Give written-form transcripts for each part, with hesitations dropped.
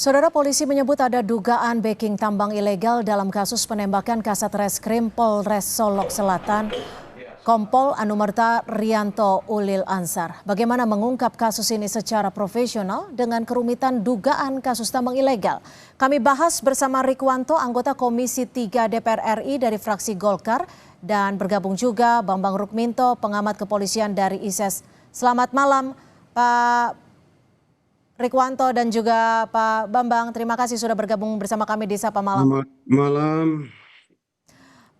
Saudara, polisi menyebut ada dugaan backing tambang ilegal dalam kasus penembakan Kasat Reskrim Polres Solok Selatan, Kompol Anumerta Rianto Ulil Ansar. Bagaimana mengungkap kasus ini secara profesional dengan kerumitan dugaan kasus tambang ilegal? Kami bahas bersama Rikwanto, anggota Komisi 3 DPR RI dari fraksi Golkar, dan bergabung juga Bambang Rukminto, pengamat kepolisian dari ISES. Selamat malam, Pak Rikwanto dan juga Pak Bambang. Terima kasih sudah bergabung bersama kami di Sapa Malam. Selamat malam.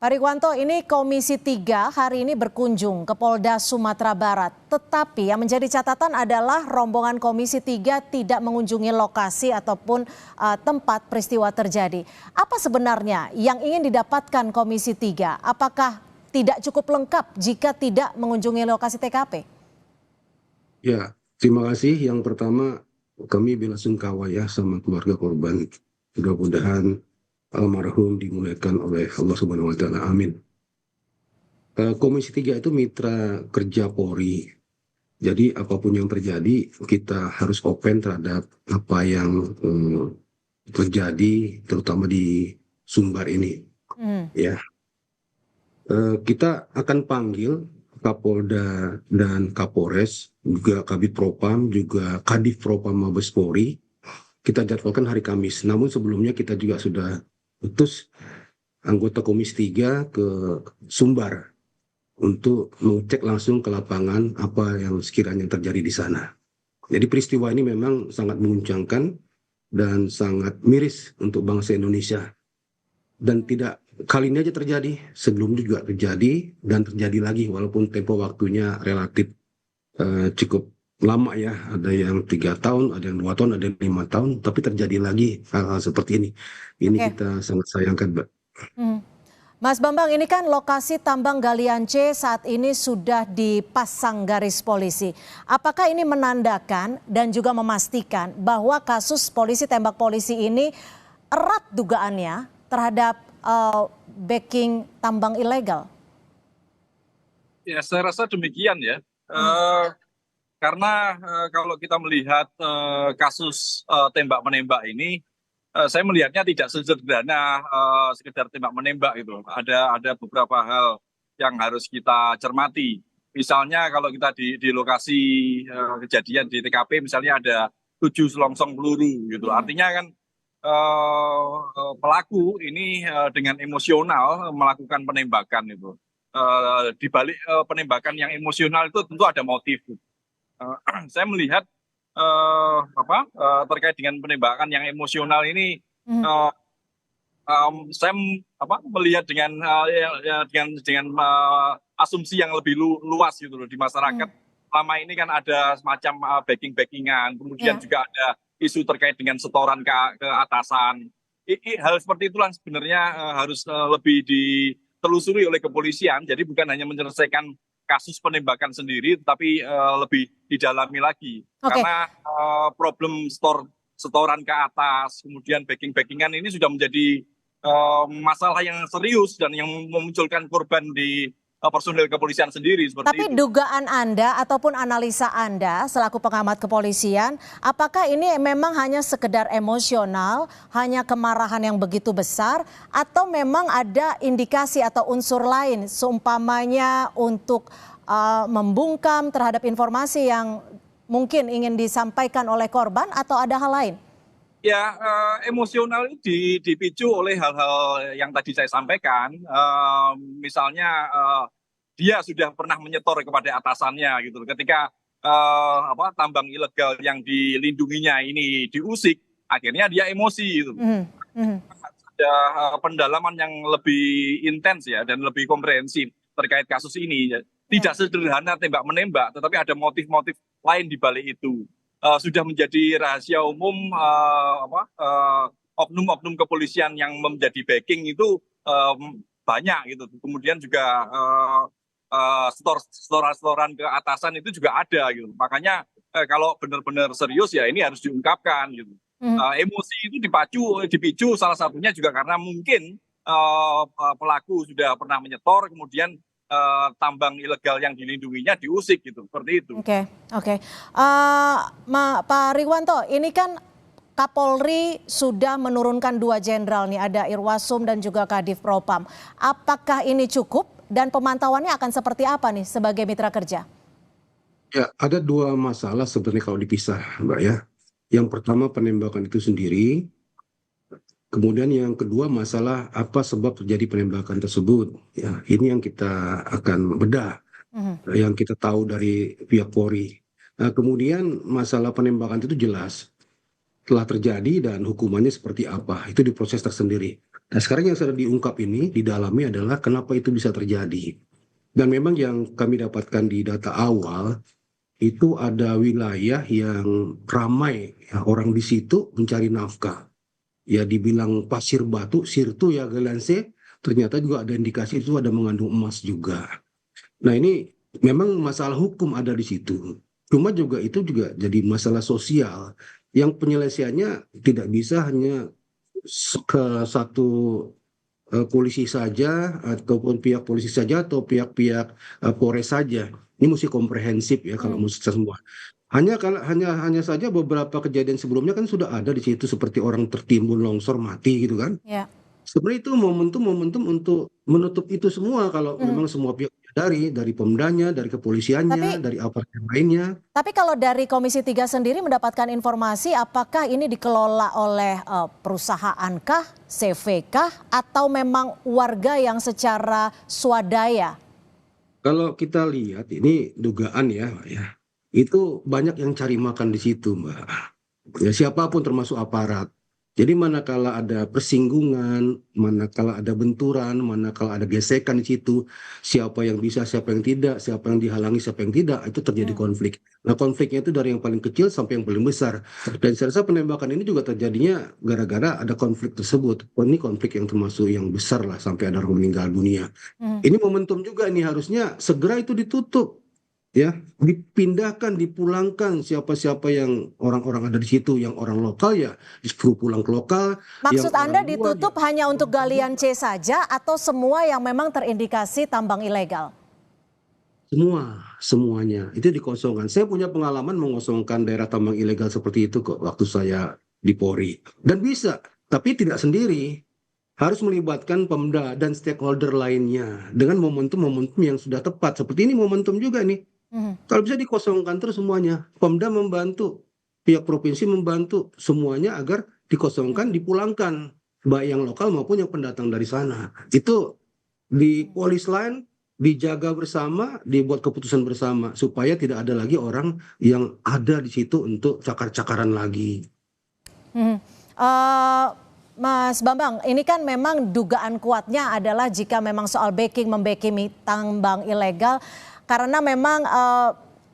Pak Rikwanto, ini Komisi 3 hari ini berkunjung ke Polda Sumatera Barat. Tetapi yang menjadi catatan adalah rombongan Komisi 3 tidak mengunjungi lokasi ataupun tempat peristiwa terjadi. Apa sebenarnya yang ingin didapatkan Komisi 3? Apakah tidak cukup lengkap jika tidak mengunjungi lokasi TKP? Ya, terima kasih. Yang pertama, kami belasungkawa ya sama keluarga korban. Mudah-mudahan almarhum dimuliakan oleh Allah Subhanahu wa Ta'ala. Amin. Komisi 3 itu mitra kerja Polri. Jadi apapun yang terjadi, kita harus open terhadap apa yang terjadi, terutama di Sumbar ini. Ya, kita akan panggil Kapolda dan Kapolres, juga Kabid Propam, juga Kadif Propam Mabes Polri. Kita jadwalkan hari Kamis. Namun sebelumnya kita juga sudah utus anggota Komisi 3 ke Sumbar untuk mengecek langsung ke lapangan apa yang sekiranya terjadi di sana. Jadi peristiwa ini memang sangat menguncangkan dan sangat miris untuk bangsa Indonesia. Dan tidak kali ini aja terjadi, sebelumnya juga terjadi dan terjadi lagi walaupun tempo waktunya relatif cukup lama ya, ada yang 3 tahun, ada yang 2 tahun, ada yang 5 tahun, tapi terjadi lagi hal-hal seperti ini. Ini kita sangat sayangkan, Mbak. Mas Bambang, ini kan lokasi tambang galian C saat ini sudah dipasang garis polisi. Apakah ini menandakan dan juga memastikan bahwa kasus polisi tembak polisi ini erat dugaannya terhadap backing tambang ilegal? Ya, saya rasa demikian ya. Karena kalau kita melihat kasus tembak-menembak ini, saya melihatnya tidak sesederhana sekedar tembak-menembak gitu. Ada beberapa hal yang harus kita cermati. Misalnya kalau kita di lokasi kejadian di TKP, misalnya ada 7 selongsong peluru gitu. Artinya kan pelaku ini dengan emosional melakukan penembakan itu. Di balik penembakan yang emosional itu tentu ada motif. Saya melihat terkait dengan penembakan yang emosional ini, saya melihat dengan asumsi yang lebih luas gitu loh di masyarakat. Selama ini kan ada semacam backing-backingan, kemudian juga ada isu terkait dengan setoran ke atasan. Hal seperti itulah sebenarnya harus lebih ditelusuri oleh kepolisian. Jadi bukan hanya menyelesaikan kasus penembakan sendiri, tetapi lebih didalami lagi. Karena problem setoran ke atas, kemudian backing-backingan ini sudah menjadi masalah yang serius dan yang memunculkan korban di personil kepolisian sendiri seperti Tapi itu. dugaan Anda ataupun analisa Anda selaku pengamat kepolisian, apakah ini memang hanya sekedar emosional, hanya kemarahan yang begitu besar, atau memang ada indikasi atau unsur lain, seumpamanya untuk membungkam terhadap informasi yang mungkin ingin disampaikan oleh korban, atau ada hal lain? Ya, emosional ini dipicu oleh hal-hal yang tadi saya sampaikan. Misalnya dia sudah pernah menyetor kepada atasannya gitu. Ketika tambang ilegal yang dilindunginya ini diusik, akhirnya dia emosi gitu. Ada pendalaman yang lebih intens ya dan lebih komprehensif terkait kasus ini. Tidak sederhana tembak-menembak, tetapi ada motif-motif lain di balik itu. Sudah menjadi rahasia umum oknum-oknum kepolisian yang menjadi backing itu banyak gitu. Kemudian juga setoran ke atasan itu juga ada gitu. Makanya kalau benar-benar serius ya ini harus diungkapkan gitu. Emosi itu dipicu salah satunya juga karena mungkin pelaku sudah pernah menyetor, kemudian tambang ilegal yang dilindunginya diusik gitu, seperti itu. Oke. Pak Rikwanto, ini kan Kapolri sudah menurunkan 2 jenderal nih, ada Irwasum dan juga Kadif Propam. Apakah ini cukup dan pemantauannya akan seperti apa nih sebagai mitra kerja? Ya, ada 2 masalah sebenarnya kalau dipisah, Mbak ya. Yang pertama penembakan itu sendiri, kemudian yang kedua masalah apa sebab terjadi penembakan tersebut. Ya, ini yang kita akan bedah, Mhm. yang kita tahu dari pihak Polri. Nah, kemudian masalah penembakan itu jelas telah terjadi dan hukumannya seperti apa. Itu diproses tersendiri. Nah, sekarang yang sudah diungkap ini, didalami adalah kenapa itu bisa terjadi. Dan memang yang kami dapatkan di data awal, itu ada wilayah yang ramai ya, orang di situ mencari nafkah. Ya dibilang pasir batu, sirtu ya Galense, ternyata juga ada indikasi itu ada mengandung emas juga. Nah ini memang masalah hukum ada di situ. Cuma juga itu juga jadi masalah sosial yang penyelesaiannya tidak bisa hanya ke satu polisi saja ataupun pihak polisi saja atau pihak-pihak Polres saja. Ini mesti komprehensif ya kalau mesti semua. Hanya saja beberapa kejadian sebelumnya kan sudah ada di situ seperti orang tertimbun longsor mati gitu kan. Ya. Sebenarnya itu momentum untuk menutup itu semua kalau Mhm. memang semua pihak dari Pemdanya, dari kepolisiannya, Tapi dari aparat yang lainnya. Tapi kalau dari Komisi 3 sendiri mendapatkan informasi apakah ini dikelola oleh perusahaan kah, CV kah, atau memang warga yang secara swadaya? Kalau kita lihat ini dugaan ya, Mbak, ya. Itu banyak yang cari makan di situ, Mbak. Ya siapapun termasuk aparat. Jadi manakala ada persinggungan, manakala ada benturan, manakala ada gesekan di situ, siapa yang bisa, siapa yang tidak, siapa yang dihalangi, siapa yang tidak, itu terjadi Hmm. konflik. Nah konfliknya itu dari yang paling kecil sampai yang paling besar. Dan saya rasa penembakan ini juga terjadinya gara-gara ada konflik tersebut. Oh, ini konflik yang termasuk yang besar lah sampai ada orang meninggal dunia. Hmm. Ini momentum juga nih harusnya segera itu ditutup ya, dipindahkan, dipulangkan siapa-siapa yang orang-orang ada di situ, yang orang lokal ya disuruh pulang ke lokal, yang Maksud orang Anda luar ya ditutup hanya untuk galian juga. C saja atau semua yang memang terindikasi tambang ilegal? Semuanya itu dikosongkan. Saya punya pengalaman mengosongkan daerah tambang ilegal seperti itu kok waktu saya di Polri. Dan bisa, tapi tidak sendiri. Harus melibatkan Pemda dan stakeholder lainnya dengan momentum-momentum yang sudah tepat. Seperti ini momentum juga nih. Mhm. Kalau bisa dikosongkan terus semuanya. Pemda membantu, pihak provinsi membantu semuanya agar dikosongkan, dipulangkan, baik yang lokal maupun yang pendatang dari sana. Itu di polis lain dijaga bersama, dibuat keputusan bersama supaya tidak ada lagi orang yang ada di situ untuk cakar-cakaran lagi. Mhm. Eh, Mas Bambang, ini kan memang dugaan kuatnya adalah jika memang soal membacking tambang ilegal, karena memang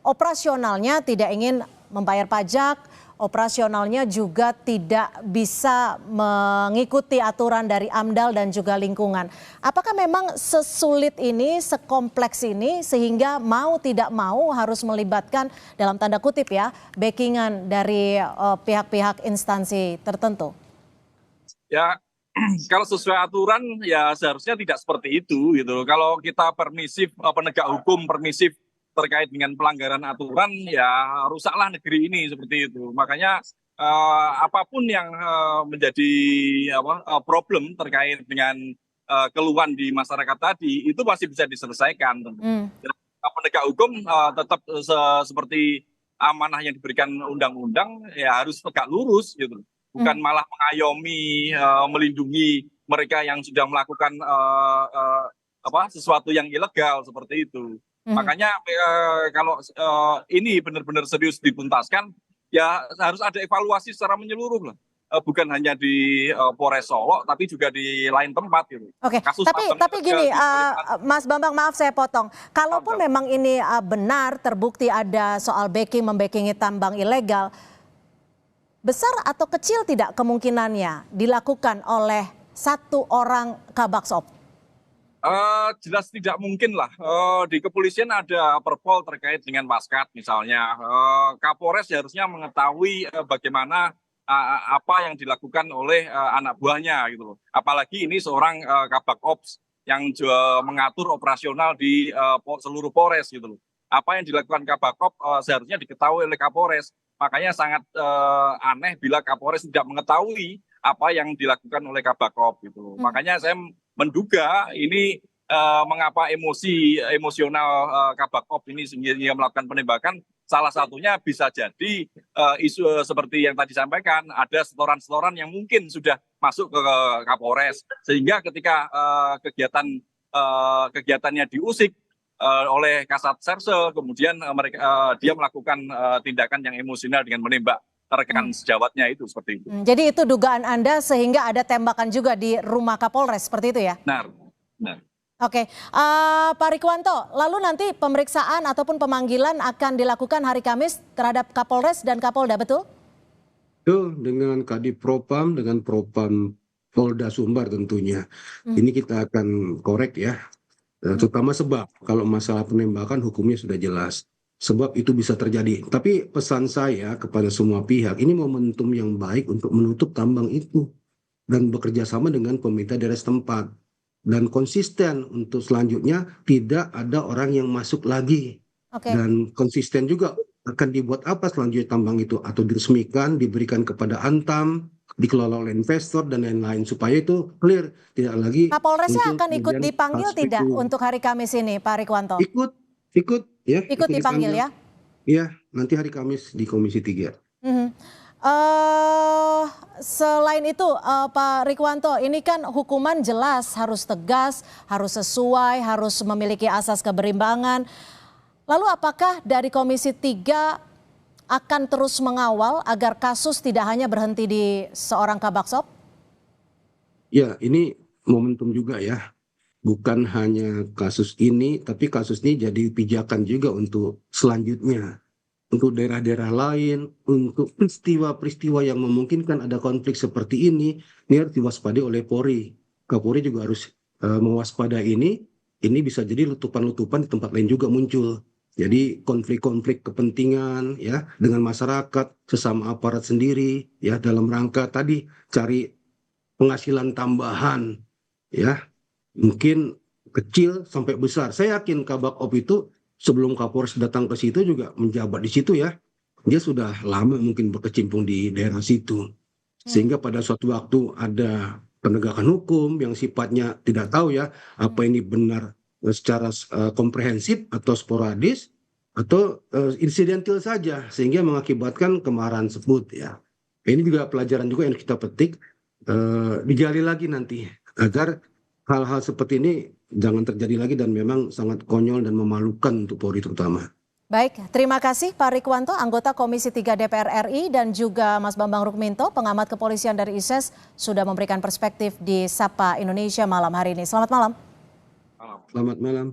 operasionalnya tidak ingin membayar pajak, operasionalnya juga tidak bisa mengikuti aturan dari AMDAL dan juga lingkungan. Apakah memang sesulit ini, sekompleks ini, sehingga mau tidak mau harus melibatkan dalam tanda kutip ya, backingan dari pihak-pihak instansi tertentu? Ya, kalau sesuai aturan ya seharusnya tidak seperti itu gitu. Kalau kita permisif, penegak hukum permisif terkait dengan pelanggaran aturan, ya rusaklah negeri ini seperti itu. Makanya apapun yang menjadi problem terkait dengan keluhan di masyarakat tadi itu masih bisa diselesaikan. Hmm. Penegak hukum tetap seperti amanah yang diberikan undang-undang ya harus tegak lurus gitu. Bukan malah mengayomi, melindungi mereka yang sudah melakukan sesuatu yang ilegal seperti itu. Makanya kalau ini benar-benar serius dituntaskan, ya harus ada evaluasi secara menyeluruh lah. Bukan hanya di Polres Solo, tapi juga di lain tempat gitu. Oke, Kasus tambang tapi gini, ilegal di Kalimantan. Mas Bambang, maaf saya potong. Kalaupun memang ini benar terbukti ada soal membackingi tambang ilegal, besar atau kecil tidak kemungkinannya dilakukan oleh satu orang Kabak-Ops? Jelas tidak mungkin lah. Di kepolisian ada perpol terkait dengan Waskat misalnya. Kapolres harusnya mengetahui bagaimana apa yang dilakukan oleh anak buahnya gitu loh. Apalagi ini seorang Kabak-Ops yang mengatur operasional di seluruh Polres gitu loh. Apa yang dilakukan Kabak-Ops seharusnya diketahui oleh Kapolres. Makanya sangat aneh bila Kapolres tidak mengetahui apa yang dilakukan oleh Kabakop gitu. Makanya saya menduga ini mengapa emosional Kabakop ini sehingga melakukan penembakan. Salah satunya bisa jadi isu seperti yang tadi disampaikan, ada setoran-setoran yang mungkin sudah masuk ke Kapolres, sehingga ketika kegiatannya diusik oleh Kasat Serse, kemudian dia melakukan tindakan yang emosional dengan menembak rekan sejawatnya itu seperti itu. Jadi itu dugaan Anda sehingga ada tembakan juga di rumah Kapolres, seperti itu ya? Benar. Oke, Pak Rikwanto, lalu nanti pemeriksaan ataupun pemanggilan akan dilakukan hari Kamis terhadap Kapolres dan Kapolda, betul? Betul, dengan Kadif Propam, dengan Propam Polda Sumbar tentunya. Ini kita akan korek ya, terutama sebab kalau masalah penembakan hukumnya sudah jelas. Sebab itu bisa terjadi. Tapi pesan saya kepada semua pihak, ini momentum yang baik untuk menutup tambang itu. Dan bekerja sama dengan pemerintah daerah setempat. Dan konsisten untuk selanjutnya tidak ada orang yang masuk lagi. Dan konsisten juga akan dibuat apa selanjutnya tambang itu, atau diresmikan, diberikan kepada Antam, dikelola oleh investor dan lain-lain, supaya itu clear, tidak lagi. Kapolresnya akan ikut dipanggil tidak untuk hari Kamis ini, Pak Rikwanto? Ikut ya. Ikut dipanggil ya? Iya, nanti hari Kamis di Komisi 3. Selain itu Pak Rikwanto, ini kan hukuman jelas harus tegas, harus sesuai, harus memiliki asas keberimbangan. Lalu apakah dari Komisi 3 akan terus mengawal agar kasus tidak hanya berhenti di seorang Kabakop? Ya, ini momentum juga ya. Bukan hanya kasus ini, tapi kasus ini jadi pijakan juga untuk selanjutnya. Untuk daerah-daerah lain, untuk peristiwa-peristiwa yang memungkinkan ada konflik seperti ini harus diwaspadai oleh Polri. Kapolri juga harus mewaspadai ini bisa jadi letupan-letupan di tempat lain juga muncul. Jadi konflik-konflik kepentingan ya dengan masyarakat, sesama aparat sendiri ya, dalam rangka tadi cari penghasilan tambahan ya, mungkin kecil sampai besar. Saya yakin Kabakop itu sebelum Kapolres datang ke situ juga menjabat di situ ya. Dia sudah lama mungkin berkecimpung di daerah situ. Sehingga pada suatu waktu ada penegakan hukum yang sifatnya tidak tahu ya apa ini benar secara komprehensif atau sporadis atau insidental saja, sehingga mengakibatkan kemarahan tersebut ya. Ini juga pelajaran juga yang kita petik, digali lagi nanti agar hal-hal seperti ini jangan terjadi lagi dan memang sangat konyol dan memalukan untuk Polri terutama. Baik, terima kasih Pak Rikwanto, anggota Komisi 3 DPR RI, dan juga Mas Bambang Rukminto, pengamat kepolisian dari ISES, sudah memberikan perspektif di Sapa Indonesia malam hari ini. Selamat malam. Selamat malam.